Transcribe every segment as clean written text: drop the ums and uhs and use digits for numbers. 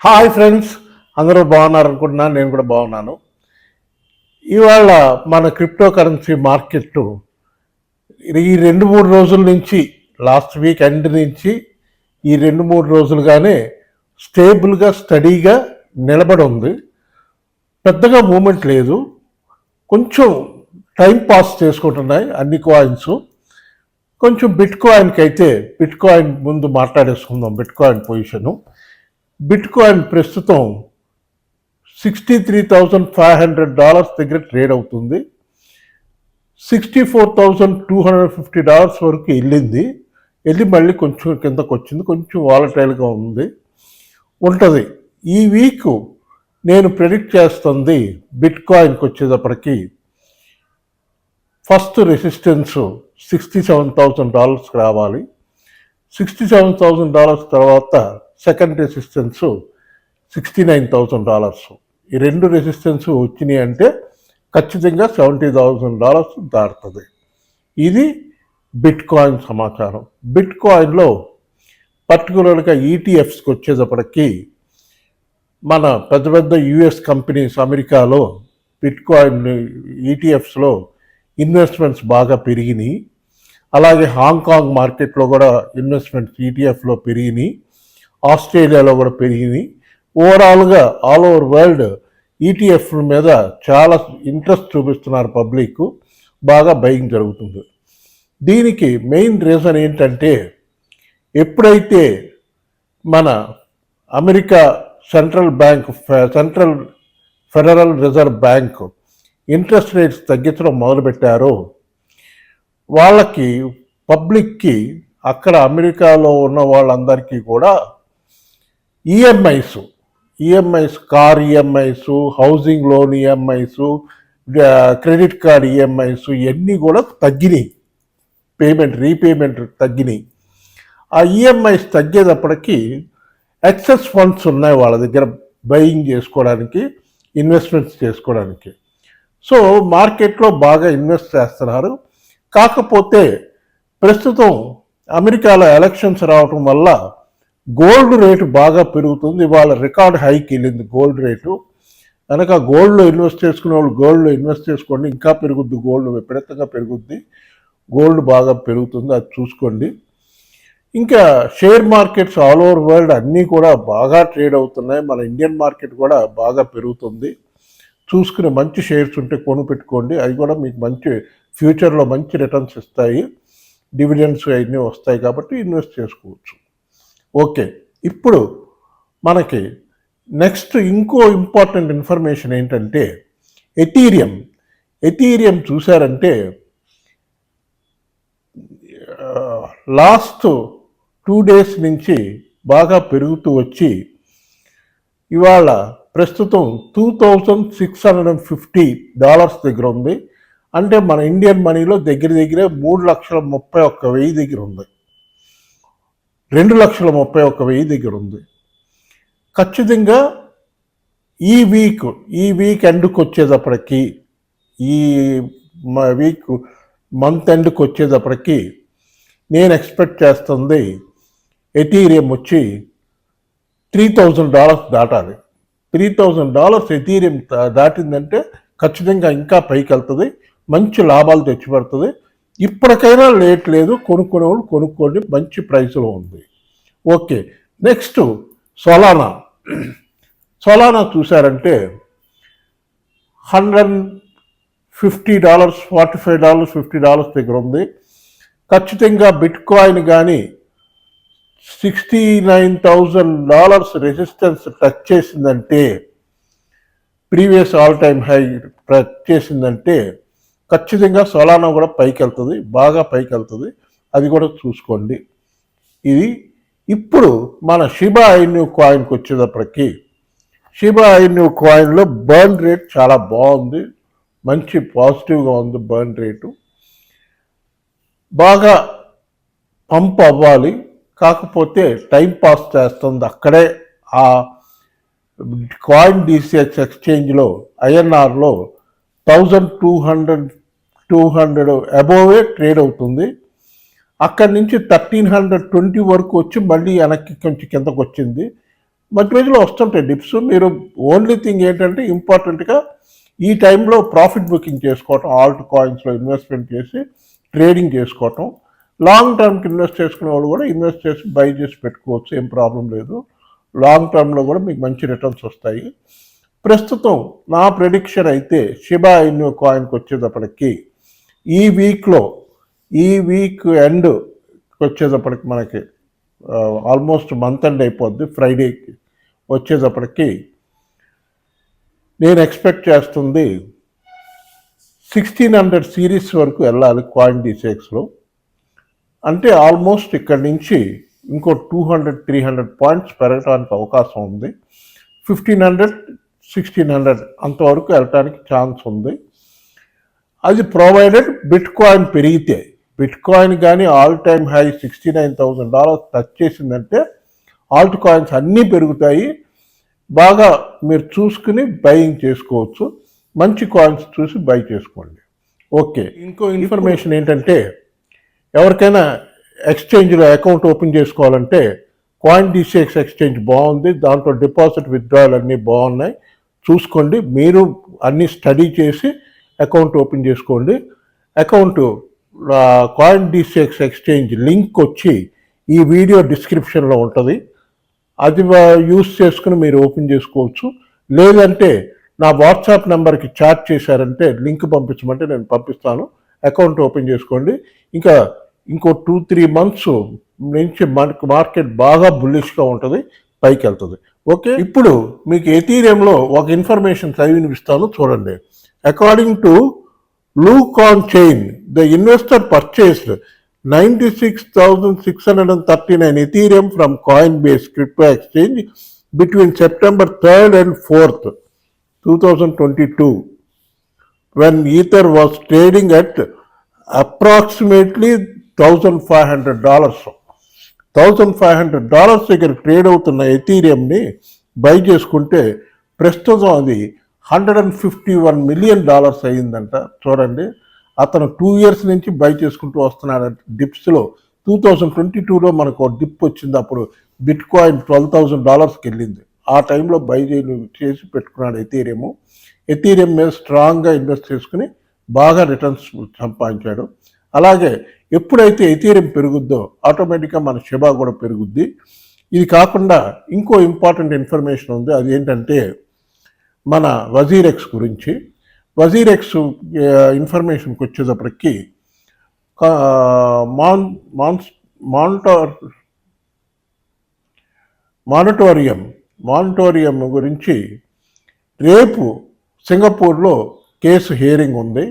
Hi friends, అందరూ బాగున్నారు అనుకుంటున్నాను. నేను కూడా బాగున్నాను. ఇవాళ మన క్రిప్టో కరెన్సీ మార్కెట్ ఈ 2-3 రోజుల నుంచి, లాస్ట్ వీక్ ఎండ్ నుంచి ఈ 2-3 రోజులుగానే స్టేబుల్గా స్టడీగా నిలబడి ఉంది. పెద్దగా మూమెంట్ లేదు. కొంచెం టైం పాస్ చేసుకుంటున్నాయి అన్ని కాయిన్స్. కొంచెం బిట్ కాయిన్కి అయితే, బిట్ కాయిన్ ముందు మాట్లాడేసుకుందాం. Bitcoin position, bitcoin ప్రస్తుతం $63,500 దగ్గర ట్రేడ్ అవుతుంది. $64,250 వరకు వెళ్ళి మళ్ళీ కొంచెం కిందకు వచ్చింది. కొంచెం వాలటైల్గా ఉంటుంది. ఈ వీక్ నేను ప్రెడిక్ట్ చేస్తుంది బిట్ కాయిన్కి వచ్చేటప్పటికి ఫస్ట్ రెసిస్టెన్స్ $67,000 రావాలి. $67,000 తర్వాత సెకండ్ రెసిస్టెన్స్ $69,000. ఈ రెండు రెసిస్టెన్స్ వచ్చినాయి అంటే ఖచ్చితంగా $70,000 దాటుతుంది. ఇది బిట్ కాయిన్ సమాచారం. బిట్ కాయిన్లో పర్టికులర్గా ఈటీఎఫ్స్కి వచ్చేటప్పటికి మన పెద్ద పెద్ద యుఎస్ కంపెనీస్ అమెరికాలో బిట్ కాయిన్ ఈటీఎఫ్స్లో ఇన్వెస్ట్మెంట్స్ బాగా పెరిగినాయి. అలాగే హాంకాంగ్ మార్కెట్లో కూడా ఇన్వెస్ట్మెంట్స్ ఈటీఎఫ్లో పెరిగినాయి. ఆస్ట్రేలియాలో కూడా పెరిగినాయి. ఓవరాల్గా ఆల్ ఓవర్ వరల్డ్ ఈటీఎఫ్ మీద చాలా ఇంట్రెస్ట్ చూపిస్తున్నారు పబ్లిక్. బాగా బయింగ్ జరుగుతుంది. దీనికి మెయిన్ రీజన్ ఏంటంటే, ఎప్పుడైతే మన America central federal reserve bank interest rates తగ్గించడం మొదలుపెట్టారో, వాళ్ళకి పబ్లిక్కి అక్కడ అమెరికాలో ఉన్న వాళ్ళందరికీ కూడా EMIs, car EMIs, housing loan EMIs, credit card EMIs ఇవన్నీ కూడా తగ్గినాయి. రీపేమెంట్ తగ్గినాయి. ఆ ఈఎంఐస్ తగ్గేటప్పటికి ఎక్సెస్ ఫండ్స్ ఉన్నాయి వాళ్ళ దగ్గర బయింగ్ చేసుకోవడానికి, ఇన్వెస్ట్మెంట్స్ చేసుకోవడానికి. సో మార్కెట్లో బాగా ఇన్వెస్ట్ చేస్తున్నారు. కాకపోతే ప్రస్తుతం అమెరికాలో ఎలక్షన్స్ రావటం వల్ల గోల్డ్ రేటు బాగా పెరుగుతుంది. ఇవాళ రికార్డ్ హైకి వెళ్ళింది గోల్డ్ రేటు. కనుక గోల్డ్లో ఇన్వెస్ట్ చేసుకునే వాళ్ళు గోల్డ్లో ఇన్వెస్ట్ చేసుకోండి. ఇంకా పెరుగుద్ది, గోల్డ్ విపరీతంగా పెరుగుద్ది. గోల్డ్ బాగా పెరుగుతుంది, అది చూసుకోండి. ఇంకా share markets all over world అన్నీ కూడా బాగా ట్రేడ్ అవుతున్నాయి. మన ఇండియన్ మార్కెట్ కూడా బాగా పెరుగుతుంది. చూసుకునే మంచి షేర్స్ ఉంటే కొనుపెట్టుకోండి. అవి కూడా మీకు మంచి ఫ్యూచర్లో మంచి రిటర్న్స్ ఇస్తాయి. డివిడెండ్స్ అవన్నీ వస్తాయి కాబట్టి ఇన్వెస్ట్ చేసుకోవచ్చు. ఓకే, ఇప్పుడు మనకి నెక్స్ట్ ఇంకో ఇంపార్టెంట్ ఇన్ఫర్మేషన్ ఏంటంటే, ఎథీరియం చూశారంటే లాస్ట్ 2 days నుంచి బాగా పెరుగుతూ వచ్చి ఇవాళ ప్రస్తుతం $2,650 దగ్గర ఉంది. అంటే మన ఇండియన్ మనీలో దగ్గర 3,31,000 దగ్గర ఉంది. 2,31,000 దగ్గర ఉంది. ఖచ్చితంగా ఈ వీక్ ఎండ్కి వచ్చేటప్పటికి, ఈ వీక్ మంత్ ఎండ్కి వచ్చేటప్పటికి నేను ఎక్స్పెక్ట్ చేస్తుంది ఎథీరియం వచ్చి $3,000 దాటాలి. $3,000 ఎథీరియం దాటిందంటే ఖచ్చితంగా ఇంకా పైకి వెళ్తుంది, మంచి లాభాలు తెచ్చిపెడుతుంది. ఇప్పటికైనా లేట్ లేదు, కొనుక్కునే వాళ్ళు కొనుక్కోండి, మంచి ప్రైస్లో ఉంది. ఓకే, నెక్స్ట్ సొలానా చూశారంటే $150, $45, $50 దగ్గర ఉంది. ఖచ్చితంగా బిట్ కాయిన్ కానీ $69,000 రెసిస్టెన్స్ టచ్ చేసిందంటే, previous all time high touch చేసిందంటే ఖచ్చితంగా సొలానా కూడా పైకి వెళ్తుంది, బాగా పైకి వెళ్తుంది. అది కూడా చూసుకోండి. ఇది ఇప్పుడు మన షిబా ఇన్యూ కాయిన్కి వచ్చేటప్పటికి, షిబా ఇన్యూ కాయిన్లో బర్న్ రేట్ చాలా బాగుంది, మంచి పాజిటివ్గా ఉంది. బర్న్ రేటు బాగా పంప్ అవ్వాలి, కాకపోతే టైం పాస్ చేస్తుంది అక్కడే. ఆ కాయిన్ డిసిఎక్స్ ఎక్స్చేంజ్లో ఐఎన్ఆర్లో 1,200 అబోవే ట్రేడ్ అవుతుంది. అక్కడి నుంచి 1,320 వరకు వచ్చి మళ్ళీ వెనక్కి కొంచెం కిందకు వచ్చింది. మధ్య మధ్యలో వస్తుంటాయి డిప్స్. మీరు ఓన్లీ థింగ్ ఏంటంటే ఇంపార్టెంట్గా ఈ టైంలో ప్రాఫిట్ బుకింగ్ చేసుకోవటం, ఆల్ట్ కాయిన్స్లో ఇన్వెస్ట్మెంట్ చేసి ట్రేడింగ్ చేసుకోవటం. లాంగ్ టర్మ్కి ఇన్వెస్ట్ చేసుకునే వాళ్ళు కూడా ఇన్వెస్ట్ చేసి బై చేసి పెట్టుకోవచ్చు, ఏం ప్రాబ్లం లేదు. లాంగ్ టర్మ్లో కూడా మీకు మంచి రిటర్న్స్ వస్తాయి. ప్రస్తుతం నా ప్రెడిక్షన్ అయితే షిబా ఇన్యూ కాయిన్కి వచ్చేటప్పటికి ఈ వీక్ ఎండ్ వచ్చేటప్పటికి మనకి ఆల్మోస్ట్ మంత్ ఎండ్ అయిపోద్ది, ఫ్రైడేకి వచ్చేటప్పటికి నేను ఎక్స్పెక్ట్ చేస్తుంది 1600 సిరీస్ వరకు వెళ్ళాలి కాయిన్ డిసెక్స్లో. అంటే ఆల్మోస్ట్ ఇక్కడి నుంచి ఇంకో 200-300 పాయింట్స్ పెరగడానికి అవకాశం ఉంది. 1500-1600 అంతవరకు వెళ్ళటానికి ఛాన్స్ ఉంది. అది ప్రొవైడెడ్ బిట్ కాయిన్ పెరిగితే. బిట్ కాయిన్ కానీ ఆల్ టైమ్ హై $69,000 టచ్ చేసిందంటే ఆల్ట్ కాయిన్స్ అన్నీ పెరుగుతాయి. బాగా మీరు చూసుకుని బయింగ్ చేసుకోవచ్చు. మంచి కాయిన్స్ చూసి బై చేసుకోండి. ఓకే, ఇంకో ఇన్ఫర్మేషన్ ఏంటంటే ఎవరికైనా ఎక్స్చేంజ్లో అకౌంట్ ఓపెన్ చేసుకోవాలంటే కాయిన్ డిసిఎక్స్ ఎక్స్చేంజ్ బాగుంది, దాంట్లో డిపాజిట్ విత్డ్రాయల్ అన్నీ బాగున్నాయి, చూసుకోండి. మీరు అన్నీ స్టడీ చేసి అకౌంట్ ఓపెన్ చేసుకోండి. Account coin DCX exchange link వచ్చి ఈ వీడియో డిస్క్రిప్షన్లో ఉంటుంది. అది యూస్ చేసుకుని మీరు ఓపెన్ చేసుకోవచ్చు. లేదంటే నా వాట్సాప్ నెంబర్కి చాట్ చేశారంటే లింక్ పంపించమంటే నేను పంపిస్తాను. అకౌంట్ ఓపెన్ చేసుకోండి. ఇంకా ఇంకో 2-3 మంత్స్ నుంచి మనకు మార్కెట్ బాగా బుల్లిష్గా ఉంటుంది, పైకి వెళ్తుంది. ఓకే, ఇప్పుడు మీకు ఎథీరియంలో ఒక ఇన్ఫర్మేషన్ చదివి వినిపిస్తాను, చూడండి. According to Lookonchain, the investor purchased 96,639 Ethereum from Coinbase crypto exchange between September 3rd and 4th, 2022, when Ether was trading at approximately $1,500. $1,500 దగ్గర ట్రేడ్ అవుతున్న ఎథీరియంని బై చేసుకుంటే ప్రస్తుతం అది $151 million అయ్యిందంట. చూడండి, అతను 2 years నుంచి బై చేసుకుంటూ వస్తున్నాడంట డిప్స్లో. 2022లో మనకు డిప్ వచ్చింది, అప్పుడు బిట్ కాయిన్ $12,000కి వెళ్ళింది. ఆ టైంలో బై చేసి పెట్టుకున్నాడు ఎథీరియం మీద స్ట్రాంగ్గా ఇన్వెస్ట్ చేసుకుని బాగా రిటర్న్స్ సంపాదించాడు. అలాగే ఎప్పుడైతే ఎథీరియం పెరుగుద్దో ఆటోమేటిక్గా మన షిబా కూడా పెరుగుద్ది. ఇది కాకుండా ఇంకో ఇంపార్టెంట్ ఇన్ఫర్మేషన్ ఉంది. అది ఏంటంటే మన వజీరెక్స్ గురించి. వజీరెక్స్ ఇన్ఫర్మేషన్కి వచ్చేటప్పటికి మానిటోరియం గురించి రేపు సింగపూర్లో కేసు హియరింగ్ ఉంది.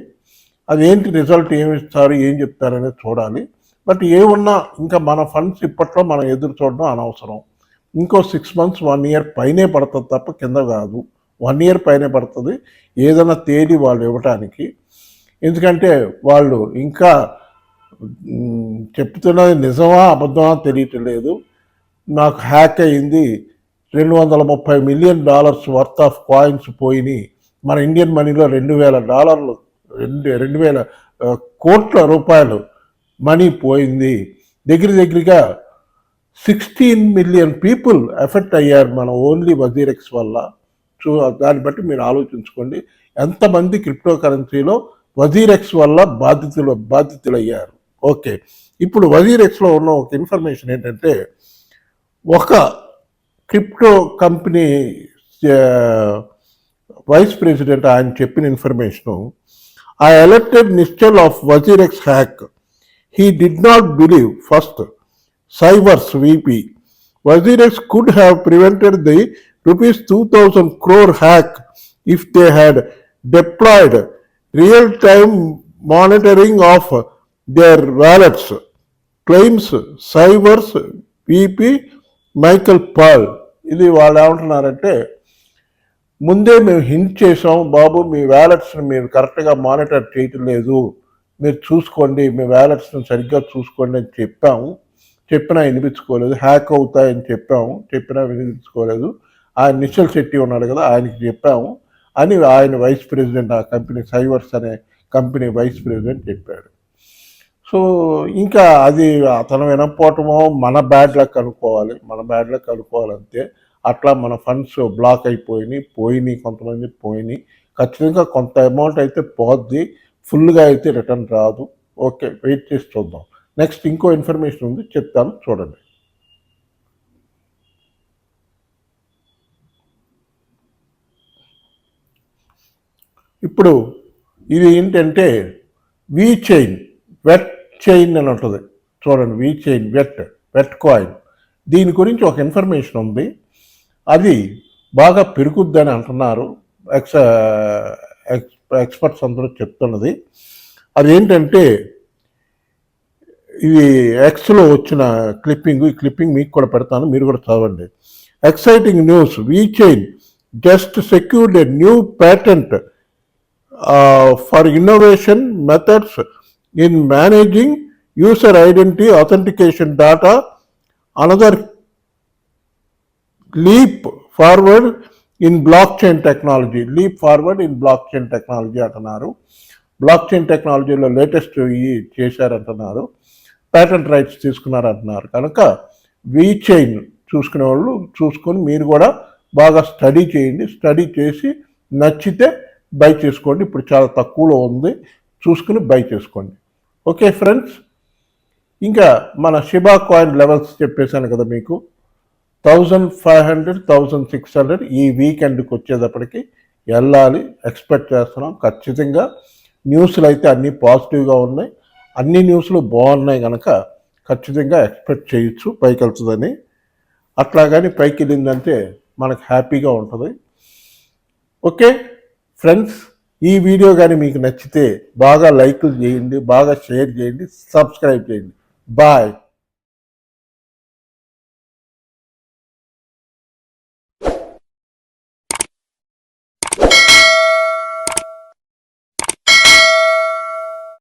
అదేంటి రిజల్ట్ ఏమిస్తారు, ఏం చెప్తారనేది చూడాలి. బట్ ఏమున్నా ఇంకా మన ఫండ్స్ ఇప్పట్లో మనం ఎదురు చూడడం అనవసరం. ఇంకో 6 months 1 year పైనే పడుతుంది తప్ప కింద కాదు. 1 year పైనే పడుతుంది ఏదైనా తేదీ వాళ్ళు ఇవ్వటానికి. ఎందుకంటే వాళ్ళు ఇంకా చెప్తున్నది నిజమా అబద్ధమా తెలియట్లేదు. నాకు హ్యాక్ అయింది, $230 million వర్త్ ఆఫ్ కాయిన్స్ పోయినాయి. మన ఇండియన్ మనీలో $2,000 కోట్ల రూపాయలు మనీ పోయింది. దగ్గరగా 16 million people ఎఫెక్ట్ అయ్యారు మన ఓన్లీ వజీరెక్స్ వల్ల. దాన్ని బట్టి మీరు ఆలోచించుకోండి ఎంతమంది క్రిప్టో కరెన్సీలో వజీరెక్స్ వల్ల బాధితులయ్యారు. ఓకే, ఇప్పుడు వజీరెక్స్లో ఉన్న ఒక ఇన్ఫర్మేషన్ ఏంటంటే, ఒక క్రిప్టో కంపెనీ వైస్ ప్రెసిడెంట్ ఆయన చెప్పిన information, I alerted Nischal of Wazirex hack. He did not believe first. Cybers VP. Wazirex could have prevented the ₹2,000 crore hack if they had deployed real-time monitoring of their wallets, claims Cybers VP Michael Pearl. ఇది వాళ్ళు ఏమంటున్నారంటే, ముందే మేము hint చేసాం, బాబు మీ వ్యాలెట్స్ని మీరు కరెక్ట్గా monitor చేయటం లేదు, మీరు చూసుకోండి, మీ వ్యాలెట్స్ని సరిగ్గా చూసుకోండి అని చెప్పినా వినిపించుకోలేదు. హ్యాక్ అవుతాయని చెప్పినా వినిపించుకోలేదు. ఆయన నిశ్చల్ శెట్టి ఉన్నాడు కదా, ఆయనకి చెప్పాము అని ఆయన వైస్ ప్రెసిడెంట్, ఆ కంపెనీ సైవర్స్ అనే కంపెనీ వైస్ ప్రెసిడెంట్ చెప్పాడు. సో ఇంకా అది అతను వినకపోవటమో మన బ్యాడ్ లక్ అనుకోవాలి అంతే. అట్లా మన ఫండ్స్ బ్లాక్ పోయినాయి, కొంతమంది పోయినాయి. ఖచ్చితంగా కొంత అమౌంట్ అయితే పోద్ది, ఫుల్గా అయితే రిటర్న్ రాదు. ఓకే, వెయిట్ చేసి చూద్దాం. నెక్స్ట్ ఇంకో ఇన్ఫర్మేషన్ ఉంది, చెప్తాను చూడండి. ఇప్పుడు ఇది ఏంటంటే వి చైన్, వెట్ చైన్ అని ఉంటుంది చూడండి. వి చైన్ వెట్ కాయిన్, దీని గురించి ఒక ఇన్ఫర్మేషన్ ఉంది. అది బాగా పెరుగుద్దని అంటున్నారు ఎక్స్పర్ట్స్ అందరూ చెప్తున్నది. అదేంటంటే ఇది ఎక్స్లో వచ్చిన క్లిప్పింగ్, ఈ క్లిప్పింగ్ మీకు కూడా పెడతాను, మీరు కూడా చదవండి. Exciting news, VeChain just secured a new patent for innovation methods in managing user identity authentication data, another leap forward in blockchain technology. అంటున్నారు. బ్లాక్చైన్ టెక్నాలజీలో లేటెస్ట్ చేశారంటున్నారు, పేటెంట్ రైట్స్ తీసుకున్నారంటున్నారు. కనుక వి చైన్ చూసుకునే వాళ్ళు చూసుకొని మీరు కూడా బాగా స్టడీ చేయండి. స్టడీ చేసి నచ్చితే బై చేసుకోండి. ఇప్పుడు చాలా తక్కువలో ఉంది, చూసుకుని బై చేసుకోండి. ఓకే ఫ్రెండ్స్, ఇంకా మన షిబా కాయిన్ లెవెల్స్ చెప్పేశాను కదా మీకు. 1500, 1600 ఈ వీకెండ్కి వచ్చేటప్పటికి వెళ్ళాలి, ఎక్స్పెక్ట్ చేస్తున్నాం. ఖచ్చితంగా న్యూస్లు అయితే అన్నీ పాజిటివ్గా ఉన్నాయి, అన్ని న్యూస్లు బాగున్నాయి కనుక ఖచ్చితంగా ఎక్స్పెక్ట్ చేయొచ్చు పైకి వెళ్తుందని. అట్లా కానీ పైకి వెళ్ళిందంటే మనకు హ్యాపీగా ఉంటుంది. ఓకే ఫ్రెండ్స్, ఈ వీడియో కానీ మీకు నచ్చితే బాగా లైక్లు చేయండి, బాగా షేర్ చేయండి, సబ్స్క్రైబ్ చేయండి. బాయ్.